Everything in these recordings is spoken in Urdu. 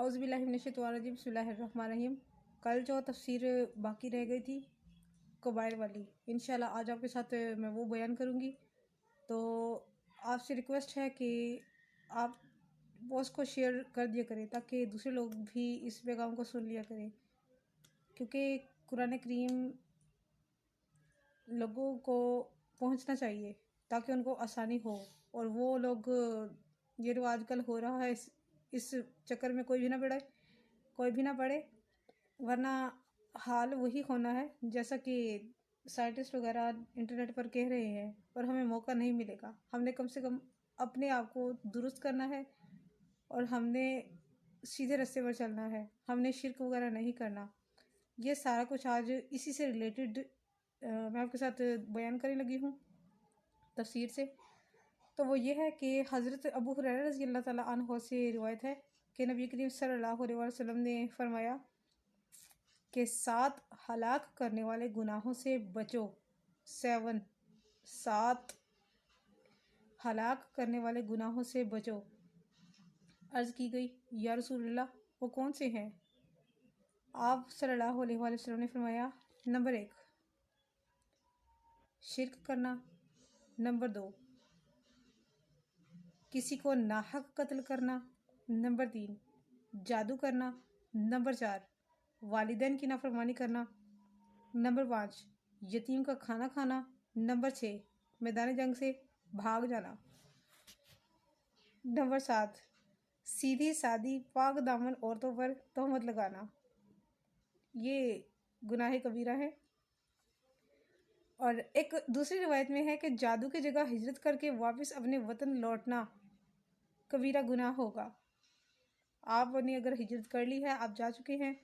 اعوذ باللہ من الشیطان الرجیم، بسم اللہ الرحمن الرحیم۔ کل جو تفسیر باقی رہ گئی تھی کبائر والی، انشاءاللہ آج آپ کے ساتھ میں وہ بیان کروں گی۔ تو آپ سے ریکویسٹ ہے کہ آپ پوسٹ کو شیئر کر دیا کریں تاکہ دوسرے لوگ بھی اس پیغام کو سن لیا کریں، کیونکہ قرآن کریم لوگوں کو پہنچنا چاہیے تاکہ ان کو آسانی ہو، اور وہ لوگ یہ جو آج کل ہو رہا ہے اس چکر میں کوئی بھی نہ پڑے، ورنہ حال وہی ہونا ہے جیسا کہ سائنٹسٹ وغیرہ انٹرنیٹ پر کہہ رہے ہیں، اور ہمیں موقع نہیں ملے گا۔ ہم نے کم سے کم اپنے آپ کو درست کرنا ہے اور ہم نے سیدھے راستے پر چلنا ہے، ہم نے شرک وغیرہ نہیں کرنا۔ یہ سارا کچھ آج اسی سے ریلیٹڈ میں آپ کے ساتھ بیان کرنے لگی ہوں تفسیر سے۔ تو وہ یہ ہے کہ حضرت ابو ہریرہ رضی اللہ تعالیٰ عنہ سے روایت ہے کہ نبی کریم صلی اللہ علیہ وسلم نے فرمایا کہ 7 ہلاک کرنے والے گناہوں سے بچو۔ 7 ہلاک کرنے والے گناہوں سے بچو۔ عرض کی گئی یا رسول اللہ وہ کون سے ہیں؟ آپ صلی اللہ علیہ وسلم نے فرمایا، نمبر 1 شرک کرنا، نمبر 2 کسی کو ناحق قتل کرنا، نمبر 3 جادو کرنا، نمبر 4 والدین کی نافرمانی کرنا، نمبر 5 یتیم کا کھانا کھانا، نمبر 6 میدان جنگ سے بھاگ جانا، نمبر 7 سیدھی سادی پاک دامن عورتوں پر تہمت لگانا۔ یہ گناہ کبیرہ ہے۔ اور ایک دوسری روایت میں ہے کہ جادو کی جگہ ہجرت کر کے واپس اپنے وطن لوٹنا کبیرہ گناہ ہوگا۔ آپ نے اگر ہجرت کر لی ہے، آپ جا چکے ہیں،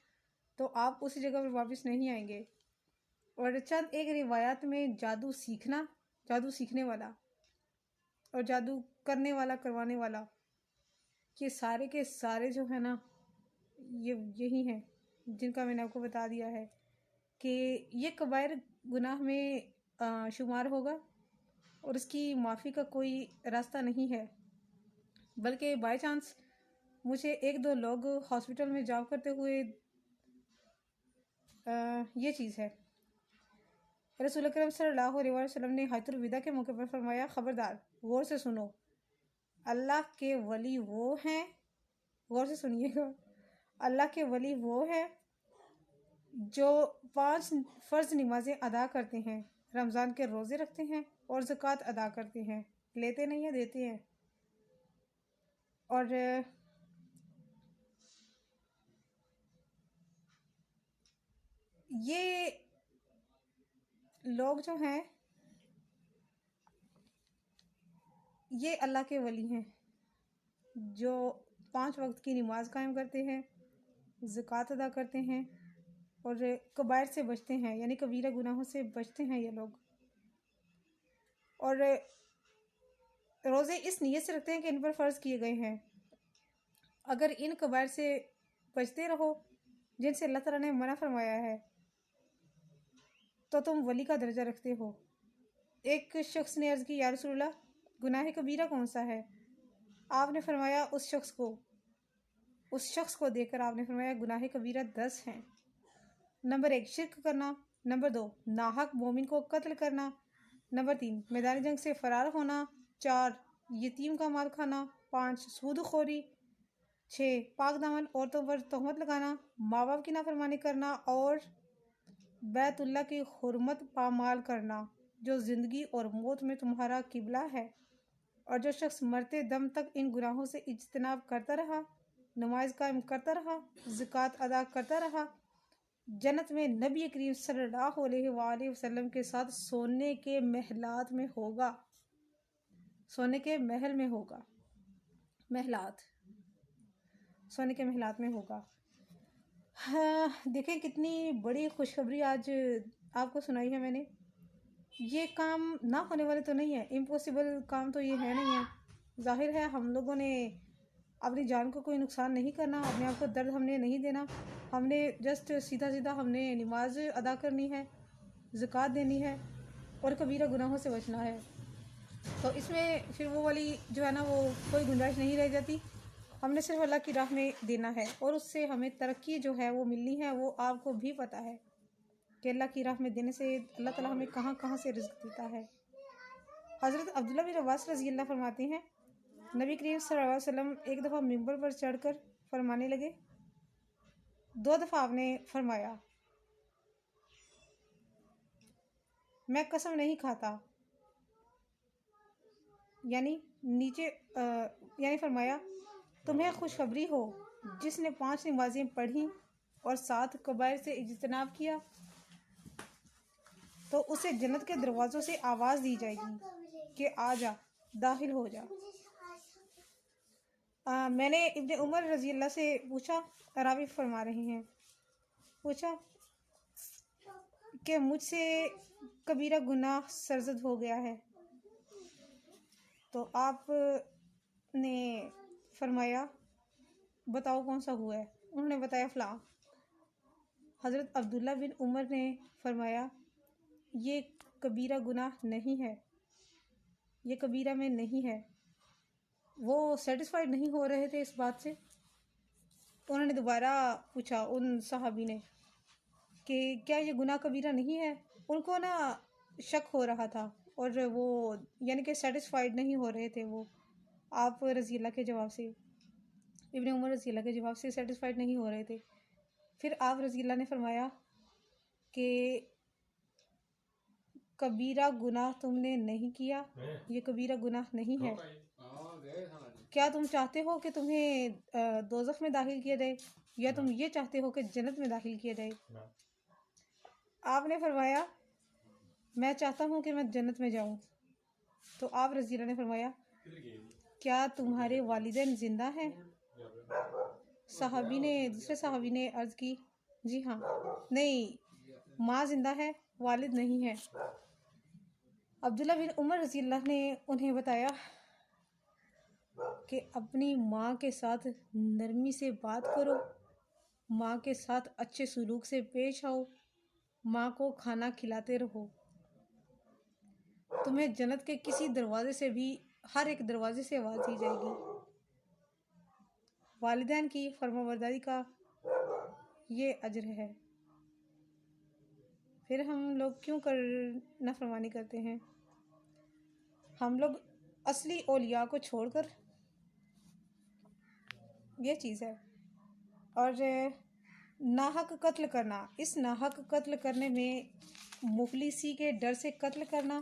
تو آپ اسی جگہ پر واپس نہیں آئیں گے۔ اور چند ایک روایات میں جادو سیکھنے والا اور جادو کرنے والا کروانے والا، یہ سارے کے سارے جو ہے نا، یہی ہیں جن کا میں نے آپ کو بتا دیا ہے کہ یہ کبائر گناہ میں شمار ہوگا، اور اس کی معافی کا کوئی راستہ نہیں ہے۔ بلکہ بائی چانس مجھے 1-2 لوگ ہاسپٹل میں جاب کرتے ہوئے یہ چیز ہے، رسول اکرم صلی اللہ علیہ وسلم نے حجۃ الوداع کے موقع پر فرمایا، خبردار غور سے سنو، اللہ کے ولی وہ ہیں، غور سے سنیے گا، اللہ کے ولی وہ ہیں جو 5 فرض نمازیں ادا کرتے ہیں، رمضان کے روزے رکھتے ہیں اور زکوٰۃ ادا کرتے ہیں، لیتے نہیں ہیں، دیتے ہیں۔ اور یہ لوگ جو ہیں یہ اللہ کے ولی ہیں جو 5 وقت کی نماز قائم کرتے ہیں، زکوٰۃ ادا کرتے ہیں اور کبائر سے بچتے ہیں، یعنی کبیرہ گناہوں سے بچتے ہیں یہ لوگ۔ اور روزے اس نیت سے رکھتے ہیں کہ ان پر فرض کیے گئے ہیں۔ اگر ان کبائر سے بچتے رہو جن سے اللہ تعالیٰ نے منع فرمایا ہے، تو تم ولی کا درجہ رکھتے ہو۔ ایک شخص نے عرض کی، یا رسول اللہ گناہ کبیرہ کون سا ہے؟ آپ نے فرمایا اس شخص کو دیکھ کر آپ نے فرمایا گناہ کبیرہ 10 ہیں۔ نمبر 1 شرک کرنا، نمبر 2 ناحق مومن کو قتل کرنا، نمبر 3 میدان جنگ سے فرار ہونا، 4 یتیم کا مال کھانا، 5 سود خوری، 6 پاک دامن عورتوں پر تہمت لگانا، ماں باپ کی نافرمانی کرنا، اور بیت اللہ کی حرمت پامال کرنا، جو زندگی اور موت میں تمہارا قبلہ ہے۔ اور جو شخص مرتے دم تک ان گناہوں سے اجتناب کرتا رہا، نماز قائم کرتا رہا، زکوٰۃ ادا کرتا رہا، جنت میں نبی کریم صلی اللہ علیہ وآلہ وسلم کے ساتھ سونے کے محلات میں ہوگا۔ سونے کے محل میں ہوگا، سونے کے محلات میں ہوگا۔ ہاں دیکھیں کتنی بڑی خوشخبری آج آپ کو سنائی ہے میں نے۔ یہ کام نہ ہونے والے تو نہیں ہے، امپاسبل کام تو یہ ہے نہیں ہے۔ ظاہر ہے ہم لوگوں نے اپنی جان کو کوئی نقصان نہیں کرنا، اپنے آپ کو درد ہم نے نہیں دینا، ہم نے جسٹ سیدھا ہم نے نماز ادا کرنی ہے، زکوٰۃ دینی ہے اور کبیرہ گناہوں سے بچنا ہے۔ تو اس میں پھر وہ والی جو ہے نا وہ کوئی گنجائش نہیں رہ جاتی، ہم نے صرف اللہ کی راہ میں دینا ہے، اور اس سے ہمیں ترقی جو ہے وہ ملنی ہے۔ وہ آپ کو بھی پتہ ہے کہ اللہ کی راہ میں دینے سے اللہ تعالیٰ ہمیں کہاں کہاں سے رزق دیتا ہے۔ حضرت عبداللہ بن عباس رضی اللہ فرماتے ہیں، نبی کریم صلی اللہ علیہ وسلم ایک دفعہ ممبر پر چڑھ کر فرمانے لگے۔ 2 دفعہ آپ نے فرمایا، میں قسم نہیں کھاتا، یعنی فرمایا، تمہیں خوشخبری ہو، جس نے 5 نمازیں پڑھیں اور 7 کبائر سے اجتناب کیا تو اسے جنت کے دروازوں سے آواز دی جائے گی کہ آ جا، داخل ہو جا۔ میں نے ابن عمر رضی اللہ سے پوچھا، راوی فرما رہے ہیں، پوچھا کہ مجھ سے کبیرہ گناہ سرزد ہو گیا ہے، تو آپ نے فرمایا بتاؤ کون سا ہوا ہے؟ انہوں نے بتایا فلاں۔ حضرت عبداللہ بن عمر نے فرمایا یہ کبیرہ گناہ نہیں ہے، یہ کبیرہ میں نہیں ہے۔ وہ سیٹسفائیڈ نہیں ہو رہے تھے اس بات سے، انہوں نے دوبارہ پوچھا ان صحابی نے کہ کیا یہ گناہ کبیرہ نہیں ہے؟ ان کو نا شک ہو رہا تھا، اور وہ یعنی کہ سیٹسفائیڈ نہیں ہو رہے تھے، وہ آپ رضی اللہ کے جواب سے، ابن عمر رضی اللہ کے جواب سے سیٹسفائیڈ نہیں ہو رہے تھے۔ پھر آپ رضی اللہ نے فرمایا کہ کبیرہ گناہ تم نے نہیں کیا، یہ کبیرہ گناہ نہیں ہے۔ کیا تم چاہتے ہو کہ تمہیں دوزخ میں داخل کیا جائے، یا تم یہ چاہتے ہو کہ جنت میں داخل کیا جائے؟ آپ نے فرمایا میں چاہتا ہوں کہ میں جنت میں جاؤں۔ تو آپ رضی اللہ نے فرمایا کیا تمہارے والدین زندہ ہیں؟ دوسرے صحابی نے عرض کی جی ہاں۔ نہیں، ماں زندہ ہے، والد نہیں ہے۔ عبداللہ بن عمر رضی اللہ نے انہیں بتایا کہ اپنی ماں کے ساتھ نرمی سے بات کرو، ماں کے ساتھ اچھے سلوک سے پیش آؤ، ماں کو کھانا کھلاتے رہو، تمہیں جنت کے کسی دروازے سے بھی، ہر ایک دروازے سے آواز دی جائے گی۔ والدین کی فرمانبرداری کا یہ اجر ہے۔ پھر ہم لوگ کیوں نافرمانی کرتے ہیں؟ ہم لوگ اصلی اولیاء کو چھوڑ کر، یہ چیز ہے۔ اور ناحق قتل کرنا، اس ناحق قتل کرنے میں مفلسی کے ڈر سے قتل کرنا،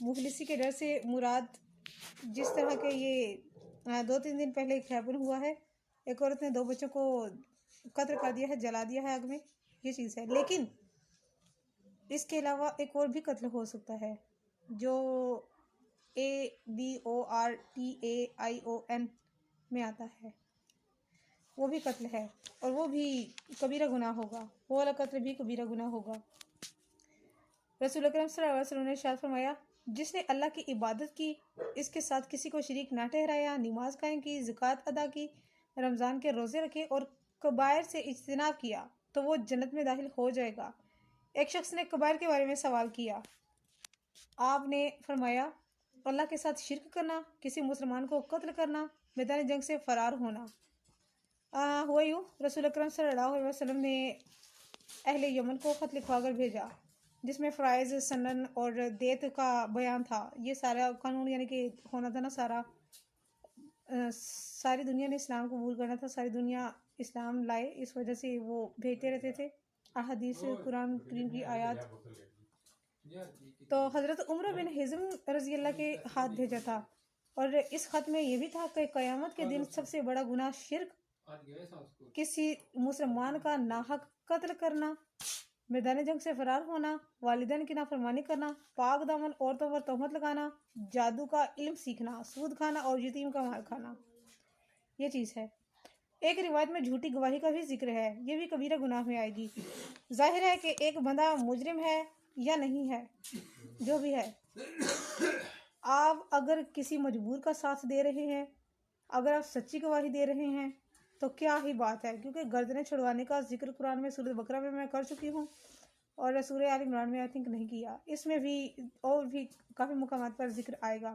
مفلسی کے ڈر سے مراد جس طرح کے یہ 2-3 دن پہلے ایک ہیپن ہوا ہے، ایک عورت نے 2 بچوں کو قتل کر دیا ہے، جلا دیا ہے آگ میں، یہ چیز ہے۔ لیکن اس کے علاوہ ایک اور بھی قتل ہو سکتا ہے جو ABORTAION میں آتا ہے، وہ بھی قتل ہے، اور وہ بھی کبیرہ گناہ ہوگا، وہ والا قتل بھی کبیرہ گناہ ہوگا۔ رسول اکرم صلی اللہ علیہ وسلم نے ارشاد فرمایا جس نے اللہ کی عبادت کی، اس کے ساتھ کسی کو شریک نہ ٹھہرایا، نماز قائم کی، زکوٰۃ ادا کی، رمضان کے روزے رکھے اور کبائر سے اجتناب کیا تو وہ جنت میں داخل ہو جائے گا۔ ایک شخص نے کبائر کے بارے میں سوال کیا، آپ نے فرمایا اللہ کے ساتھ شرک کرنا، کسی مسلمان کو قتل کرنا، میدان جنگ سے فرار ہونا۔ ہوا یوں، رسول اکرم صلی اللہ علیہ وسلم نے اہل یمن کو خط لکھوا کر بھیجا جس میں فرائض سنن اور دیت کا بیان تھا۔ یہ سارا قانون یعنی کہ ہونا تھا نا، ساری دنیا نے اسلام قبول کرنا تھا، ساری دنیا اسلام لائے، اس وجہ سے وہ بھیجتے رہتے تھے احادیث قرآن کریم کی آیات۔ تو حضرت عمر بن حزم رضی اللہ کے ہاتھ بھیجا تھا، اور اس خط میں یہ بھی تھا کہ قیامت کے دن سب سے بڑا گناہ شرک، کسی مسلمان کا ناحق قتل کرنا، میدان جنگ سے فرار ہونا، والدین کی نافرمانی کرنا، پاک دامن عورتوں پر تہمت لگانا، جادو کا علم سیکھنا، سود کھانا اور یتیم کا مال کھانا، یہ چیز ہے۔ ایک روایت میں جھوٹی گواہی کا بھی ذکر ہے، یہ بھی کبیرہ گناہ میں آئے گی۔ ظاہر ہے کہ ایک بندہ مجرم ہے یا نہیں ہے، جو بھی ہے، آپ اگر کسی مجبور کا ساتھ دے رہے ہیں، اگر آپ سچی گواہی دے رہے ہیں تو کیا ہی بات ہے، کیونکہ گردنیں چھڑوانے کا ذکر قرآن میں سورۃ بقرہ میں کر چکی ہوں، اور سورہ آل عمران میں نہیں کیا، اس میں بھی اور بھی کافی مقامات پر ذکر آئے گا۔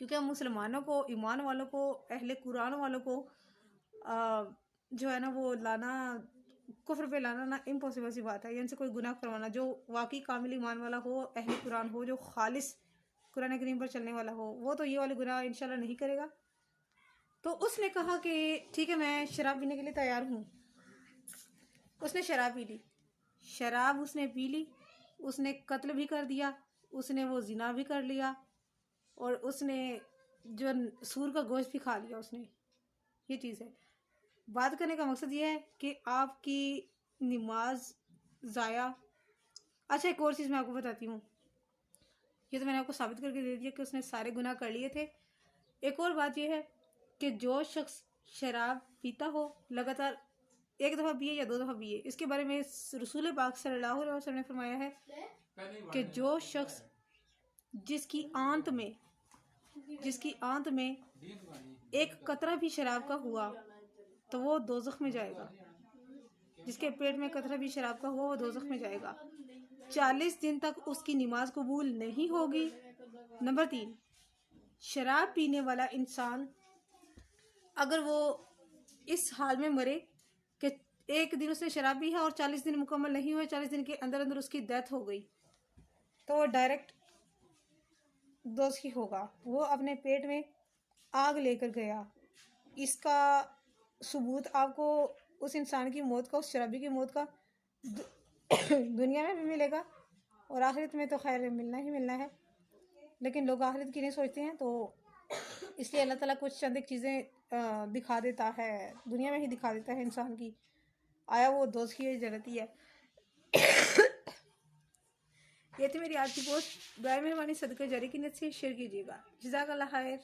کیونکہ ہم مسلمانوں کو، ایمان والوں کو، اہل قرآن والوں کو جو ہے نا وہ لانا، کفر پہ لانا نا امپاسبل سی بات ہے. ان سے کوئی گناہ کروانا، جو واقعی کامل ایمان والا ہو، اہل قرآن ہو، جو خالص قرآن کریم پر چلنے والا ہو، وہ تو یہ والے گناہ انشاءاللہ نہیں کرے گا. تو اس نے کہا کہ ٹھیک ہے میں شراب پینے کے لیے تیار ہوں. اس نے شراب پی لی، شراب اس نے پی لی، اس نے قتل بھی کر دیا، اس نے وہ زنا بھی کر لیا، اور اس نے جو سور کا گوشت بھی کھا لیا. اس نے یہ چیز ہے. بات کرنے کا مقصد یہ ہے کہ آپ کی نماز ضائع. اچھا ایک اور چیز میں آپ کو بتاتی ہوں. یہ تو میں نے آپ کو ثابت کر کے دے دیا کہ اس نے سارے گناہ کر لیے تھے. ایک اور بات یہ ہے کہ جو شخص شراب پیتا ہو لگاتار، ایک دفعہ پیے یا 2 دفعہ پیے، اس کے بارے میں رسول پاک صلی اللہ علیہ وسلم نے فرمایا ہے کہ جو شخص جس کی آنت میں ایک قطرہ بھی شراب کا ہوا تو وہ دوزخ میں جائے گا. جس کے پیٹ میں قطرہ بھی شراب کا ہوا وہ دوزخ میں جائے گا. 40 دن تک اس کی نماز قبول نہیں ہوگی. نمبر 3، شراب پینے والا انسان اگر وہ اس حال میں مرے کہ ایک دن اس نے شراب پی ہے اور 40 دن مکمل نہیں ہوئے، 40 دن کے اندر اندر اس کی ڈیتھ ہو گئی، تو وہ ڈائریکٹ دوزخی ہوگا. وہ اپنے پیٹ میں آگ لے کر گیا. اس کا ثبوت آپ کو اس انسان کی موت کا، اس شرابی کی موت کا دنیا میں بھی ملے گا، اور آخرت میں تو خیر ملنا ہی ملنا ہے. لیکن لوگ آخرت کی نہیں سوچتے ہیں، تو اس لیے اللہ تعالیٰ کچھ چند ایک چیزیں دکھا دیتا ہے، دنیا میں ہی دکھا دیتا ہے انسان کی، آیا وہ دوزخی ہے جنتی ہے. یہ تھی میری آج کی پوسٹ. برائے مہربانی صدقہ جاری کی نیت سے شیئر کیجیے گا. جزاک اللہ خیر.